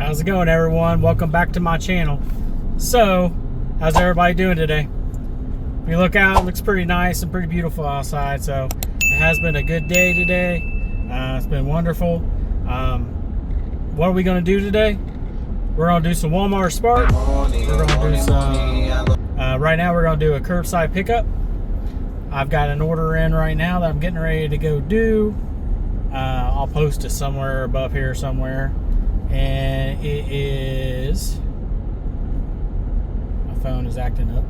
How's it going, everyone? Welcome back to my channel. So, how's everybody doing today? If you look out, it looks pretty nice and pretty beautiful outside. So, it has been a good day today. It's been wonderful. What are we going to do today? We're going to do some Walmart Spark. We're going to do some, right now we're going to do a curbside pickup. I've got an order in right now that I'm getting ready to go do. I'll post it somewhere above here somewhere. And it is, my phone is acting up.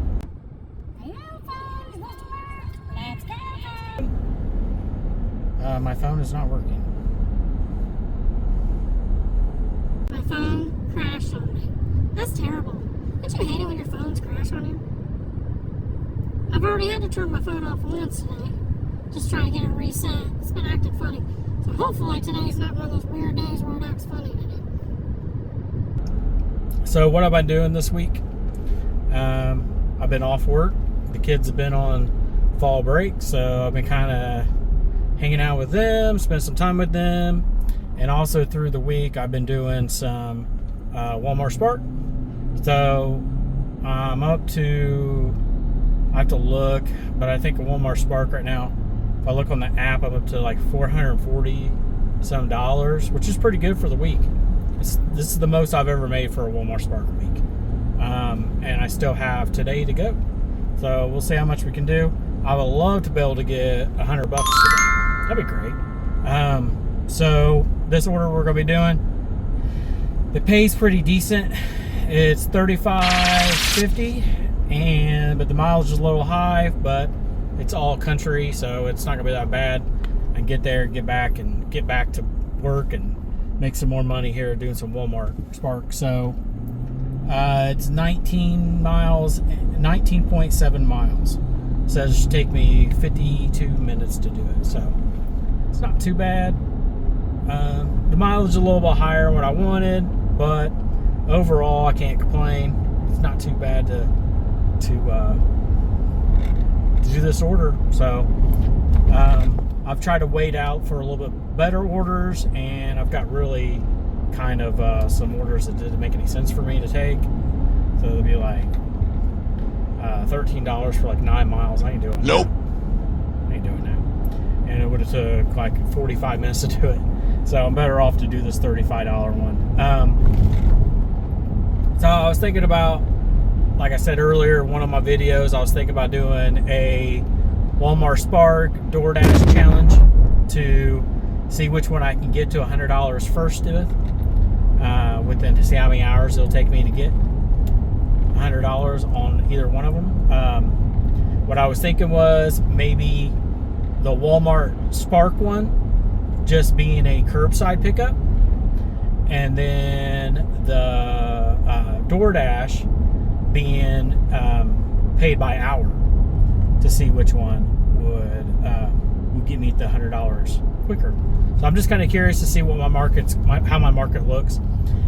My phone is not working. My phone crashed on me. That's terrible. Don't you hate it when your phones crash on you? I've already had to turn my phone off once today. Just trying to get it reset. It's been acting funny. So hopefully today's not one of those weird days where it acts funny today. So what have I been doing this week? I've been off work. The kids have been on fall break, so I've been kind of hanging out with them, spend some time with them, and also through the week I've been doing some Walmart Spark. So I'm up to, I have to look, but I think a Walmart Spark right now, if I look on the app, I'm up to like $440 some, which is pretty good for the week. This is the most I've ever made for a Walmart Spark week. And I still have today to go. So we'll see how much we can do. I would love to be able to get $100 today. That'd be great. So this order we're gonna be doing, the pay's pretty decent. It's $35.50, but the mileage is a little high, but it's all country, so it's not gonna be that bad. I can get there, get back to work and make some more money here doing some Walmart Spark. So it's 19 miles, 19.7 miles. So it should take me 52 minutes to do it. So it's not too bad. The mileage is a little bit higher than what I wanted, but overall I can't complain. It's not too bad to do this order. So I've tried to wait out for a little bit better orders, and I've got really kind of some orders that didn't make any sense for me to take. So it'll be like $13 for like 9 miles. I ain't doing that. Nope. I ain't doing that. And it would have took like 45 minutes to do it. So I'm better off to do this $35 one. So I was thinking about, like I said earlier in one of my videos, I was thinking about doing a Walmart Spark Doordash challenge to see which one I can get to $100 first with, within, to see how many hours it'll take me to get $100 on either one of them. What I was thinking was maybe the Walmart Spark one just being a curbside pickup, and then the Doordash being paid by hour, to see which one would get me the $100 quicker. So I'm just kind of curious to see what how my market looks,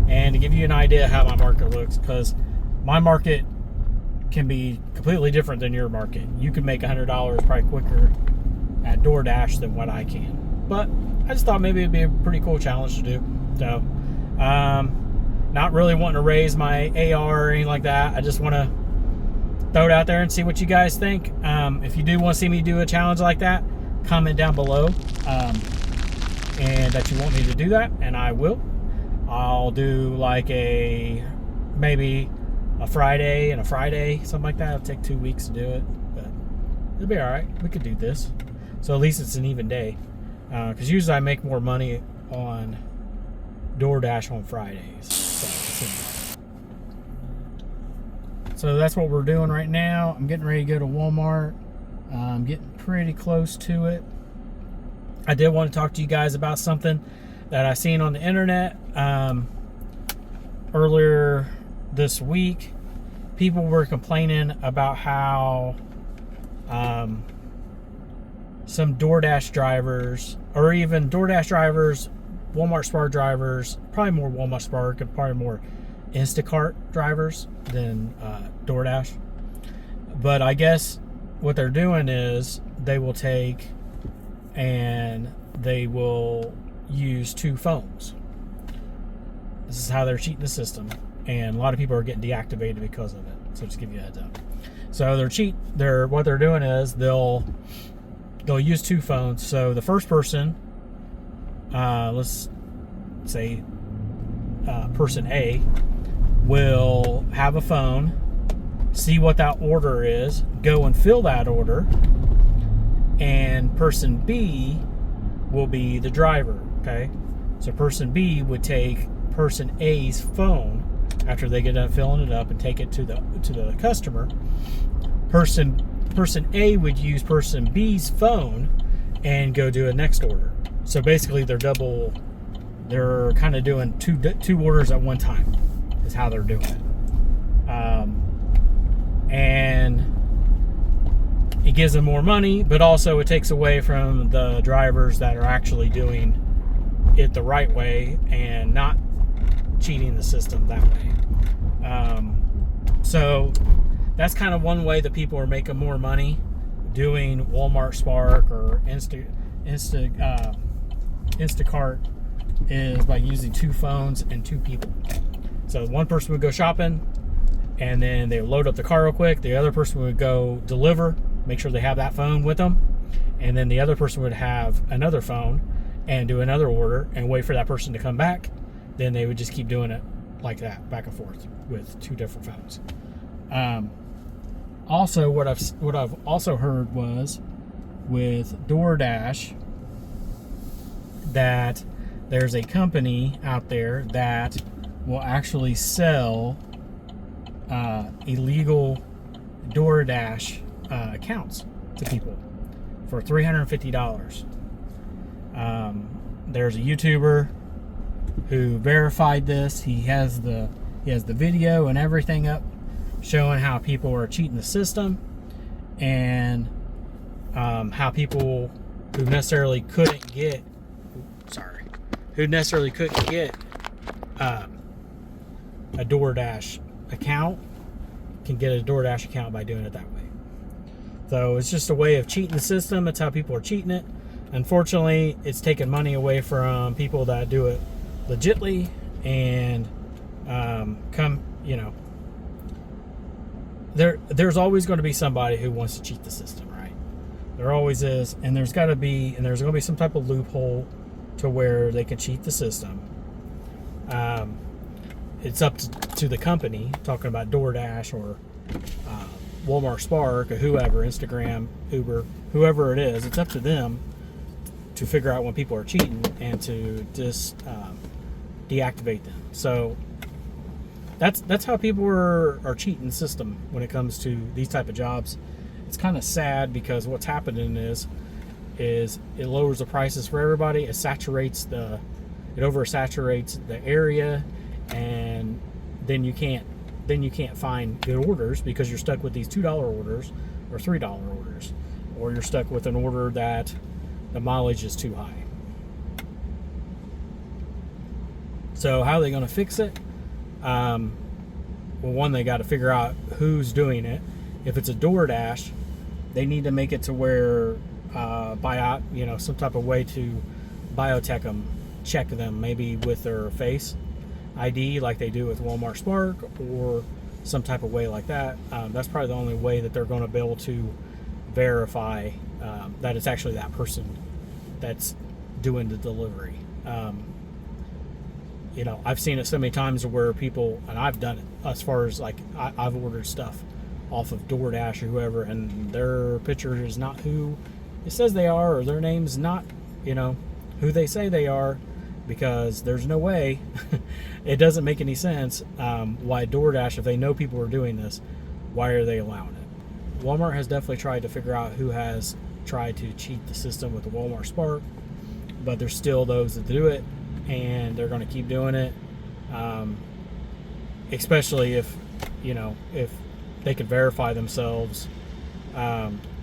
and to give you an idea how my market looks, because my market can be completely different than your market. You can make $100 probably quicker at Doordash than what I can. But I just thought maybe it'd be a pretty cool challenge to do. So not really wanting to raise my AR or anything like that. I just want to throw it out there and see what you guys think. If you do want to see me do a challenge like that, comment down below, and that you want me to do that, and I will. I'll do like maybe a Friday and a Friday, something like that. It'll take 2 weeks to do it, but it'll be all right. We could do this. So at least it's an even day, because usually I make more money on Doordash on Fridays. So that's what we're doing right now. I'm getting ready to go to Walmart. I'm getting pretty close to it. I did want to talk to you guys about something that I seen on the internet earlier this week. People were complaining about how some Doordash drivers, or even Doordash drivers, Walmart Spark drivers, probably more Walmart Spark and probably more Instacart drivers than Doordash. But I guess what they're doing is they will take and they will use 2 phones. This is how they're cheating the system, and a lot of people are getting deactivated because of it. So just give you a heads up. So what they're doing is they'll use 2 phones. So the first person, let's say person A, will have a phone, see what that order is, go and fill that order, and person B will be the driver. Okay, so person B would take person A's phone after they get done filling it up and take it to the customer. Person A would use person B's phone and go do a next order. So basically they're kind of doing two orders at one time is how they're doing it. And it gives them more money, but also it takes away from the drivers that are actually doing it the right way and not cheating the system that way. So that's kind of one way that people are making more money doing Walmart Spark or Instacart, is by using 2 phones and 2 people. So one person would go shopping, and then they would load up the car real quick. The other person would go deliver, make sure they have that phone with them, and then the other person would have another phone and do another order and wait for that person to come back. Then they would just keep doing it like that, back and forth with 2 different phones. Also, what I've also heard was with Doordash that there's a company out there that will actually sell illegal Doordash accounts to people for $350. There's a YouTuber who verified this. He has the video and everything up showing how people are cheating the system, and how people who necessarily couldn't get a DoorDash account can get a DoorDash account by doing it that way. So it's just a way of cheating the system. It's how people are cheating it. Unfortunately, it's taking money away from people that do it legitly, and there's always going to be somebody who wants to cheat the system, right? There always is, and there's going to be some type of loophole to where they can cheat the system. It's up to the company, talking about DoorDash or Walmart Spark or whoever, Instagram, Uber, whoever it is. It's up to them to figure out when people are cheating and to just deactivate them. So that's how people are cheating the system when it comes to these type of jobs. It's kind of sad because what's happening is it lowers the prices for everybody. It oversaturates the area, and then you can't find good orders because you're stuck with these $2 orders or $3 orders, or you're stuck with an order that the mileage is too high. So how are they going to fix it? Well, one, they got to figure out who's doing it. If it's a DoorDash, they need to make it to where some type of way to biotech them, check them, maybe with their face ID like they do with Walmart Spark, or some type of way like that. That's probably the only way that they're going to be able to verify that it's actually that person that's doing the delivery. I've seen it so many times where people, and I've done it as far as like I've ordered stuff off of DoorDash or whoever, and their picture is not who it says they are, or their name's not who they say they are, because there's no way it doesn't make any sense why DoorDash, if they know people are doing this, why are they allowing it? Walmart has definitely tried to figure out who has tried to cheat the system with the Walmart Spark, but there's still those that do it, and they're going to keep doing it, especially if they could verify themselves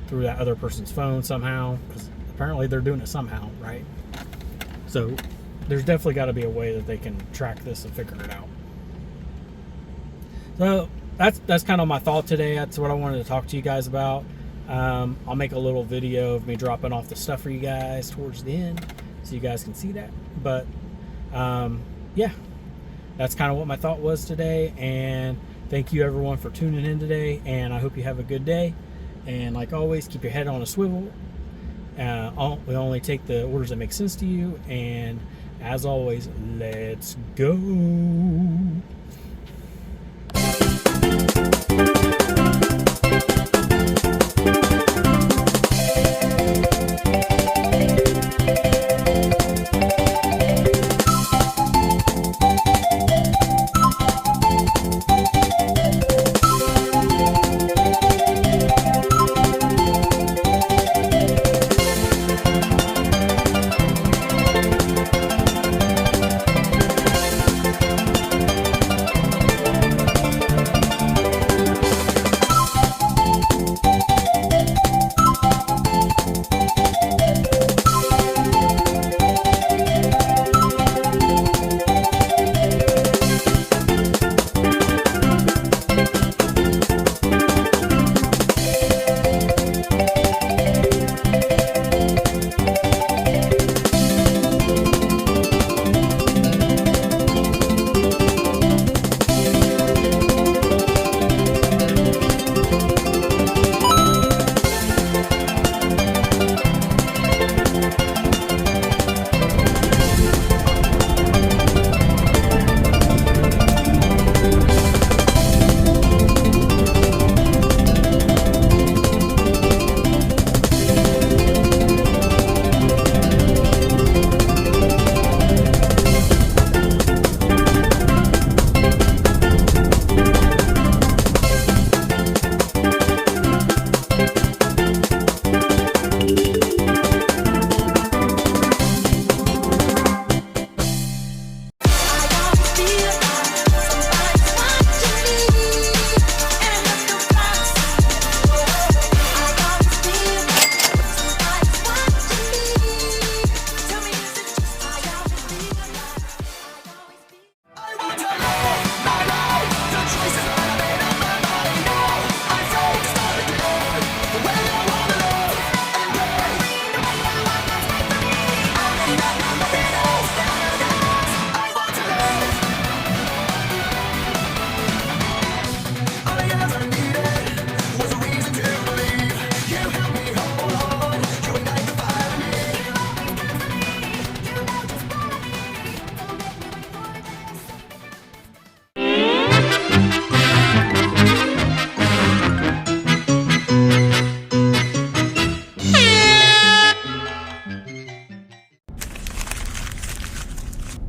through that other person's phone somehow, because apparently they're doing it somehow, right? So there's definitely got to be a way that they can track this and figure it out. So that's kind of my thought today. That's what I wanted to talk to you guys about. I'll make a little video of me dropping off the stuff for you guys towards the end, so you guys can see that. But yeah, that's kind of what my thought was today. And thank you everyone for tuning in today, and I hope you have a good day. And like always, keep your head on a swivel. We only take the orders that make sense to you, and as always, let's go.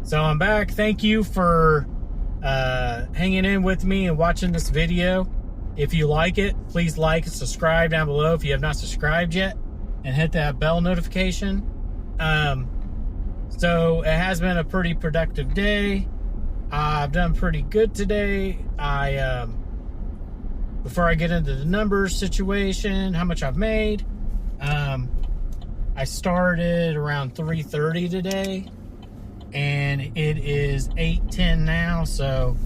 So I'm back. Thank you for hanging in with me and watching this video. If you like it, please like and subscribe down below if you have not subscribed yet, and hit that bell notification. So it has been a pretty productive day. I've done pretty good today. Before I get into the numbers situation, how much I've made, I started around 3:30 today, and it is 8:10 now, so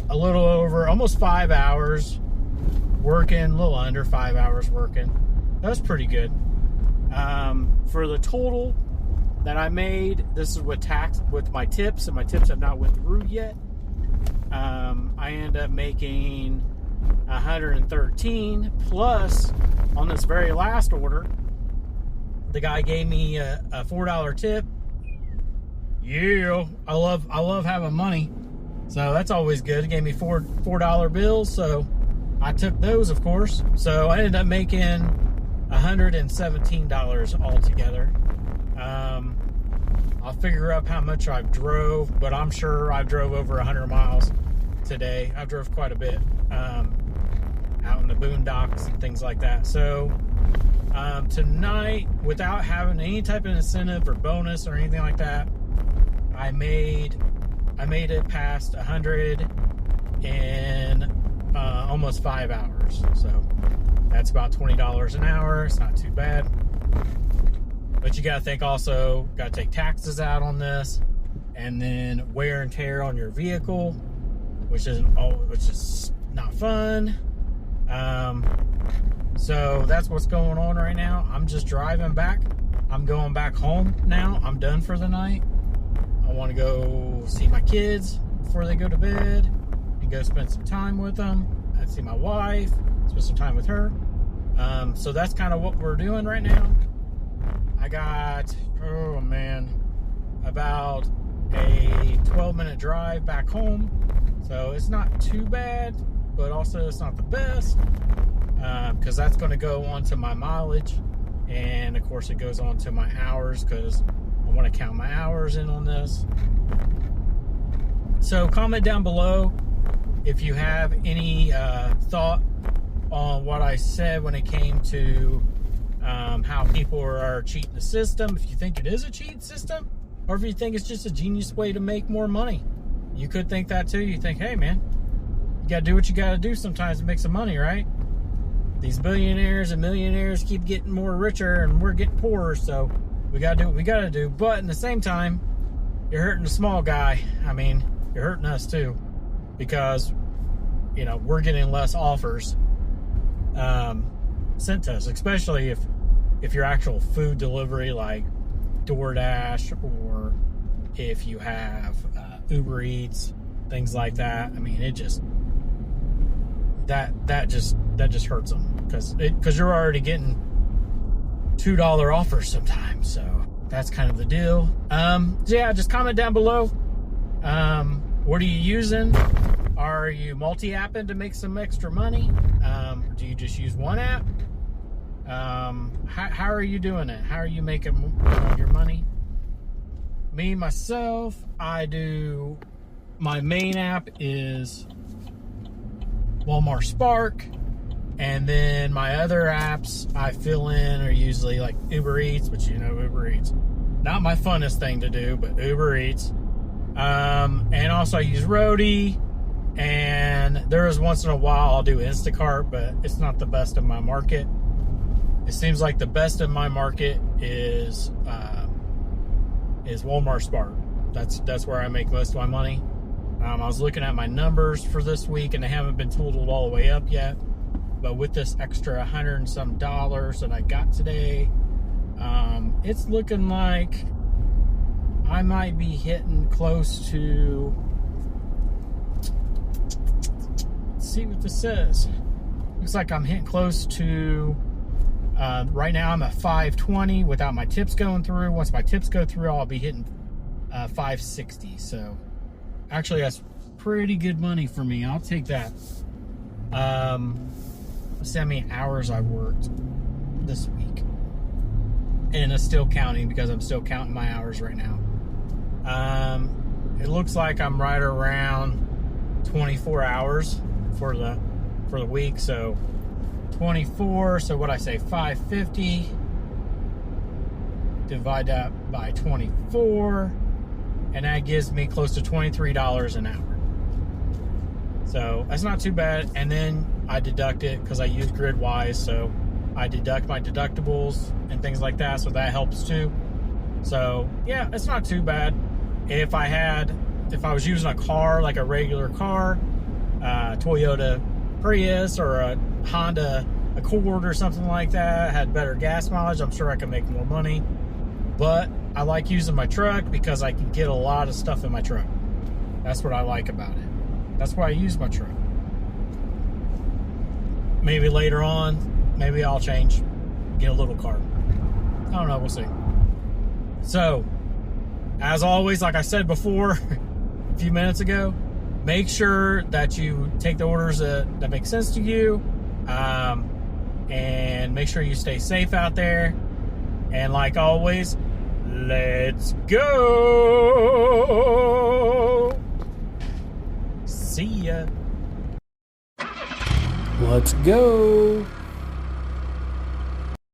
a little over, almost 5 hours working, a little under 5 hours working. That's pretty good. For the total that I made, this is with tax, with my tips, and my tips have not went through yet. I end up making 113 plus on this very last order. The guy gave me a $4 tip. Yeah, I love having money, so that's always good. He gave me $4 bills, so I took those, of course. So I ended up making $117 altogether. I'll figure up how much I drove, but I'm sure I drove over 100 miles today. I drove quite a bit out in the boondocks and things like that. So tonight, without having any type of incentive or bonus or anything like that, I made it past 100 in almost 5 hours. So that's about $20 an hour. It's not too bad. But you gotta think also, gotta take taxes out on this, and then wear and tear on your vehicle, which is not fun. So that's what's going on right now. I'm just driving back. I'm going back home now. I'm done for the night. I want to go see my kids before they go to bed and go spend some time with them. I see my wife, spend some time with her. So that's kind of what we're doing right now. I got, oh man, about a 12-minute drive back home. So it's not too bad, but also it's not the best, because that's going to go onto my mileage. And of course it goes on to my hours, because I want to count my hours in on this. So comment down below if you have any thought on what I said when it came to how people are cheating the system. If you think it is a cheat system, or if you think it's just a genius way to make more money. You could think that too. You think, hey man, you gotta do what you gotta do sometimes to make some money, right? These billionaires and millionaires keep getting more richer and we're getting poorer, so we gotta do what we gotta do. But in the same time, you're hurting the small guy. I mean, you're hurting us too, because you know, we're getting less offers sent to us, especially if your actual food delivery like Doordash, or if you have Uber Eats, things like that. I mean, it just that just hurts them, because you're already getting $2 offers sometimes. So that's kind of the deal. Yeah, just comment down below. What are you using? Are you multi-apping to make some extra money? Do you just use one app? How are you doing it? How are you making your money? Me, myself, I do, my main app is Walmart Spark, and then my other apps I fill in are usually like Uber Eats, which you know, Uber Eats, not my funnest thing to do, but Uber Eats. And also I use Roadie, and there is once in a while I'll do Instacart, but it's not the best in my market. It seems like the best in my market is Walmart Spark. That's where I make most of my money. I was looking at my numbers for this week, and they haven't been totaled all the way up yet. But with this extra $100 and some that I got today, it's looking like I might be hitting close to, let's see what this says. Looks like I'm hitting close to, right now I'm at 520 without my tips going through. Once my tips go through, I'll be hitting 560. So actually that's pretty good money for me. I'll take that. Let's see how many hours I worked this week. And it's still counting, because I'm still counting my hours right now. It looks like I'm right around 24 hours for the week. So 24, so what I say, 550, divide that by 24, and that gives me close to $23 an hour. So that's not too bad. And then I deduct it, because I use GridWise, so I deduct my deductibles and things like that, so that helps too. So yeah, it's not too bad. If I was using a car, like a regular car, Toyota Prius or a Honda Accord or something like that, had better gas mileage, I'm sure I could make more money. But I like using my truck because I can get a lot of stuff in my truck. That's what I like about it. That's why I use my truck. Maybe later on, maybe I'll change, get a little car. I don't know, we'll see. So, as always, like I said before, a few minutes ago, make sure that you take the orders that make sense to you, and make sure you stay safe out there. And like always, let's go! See ya! Let's go!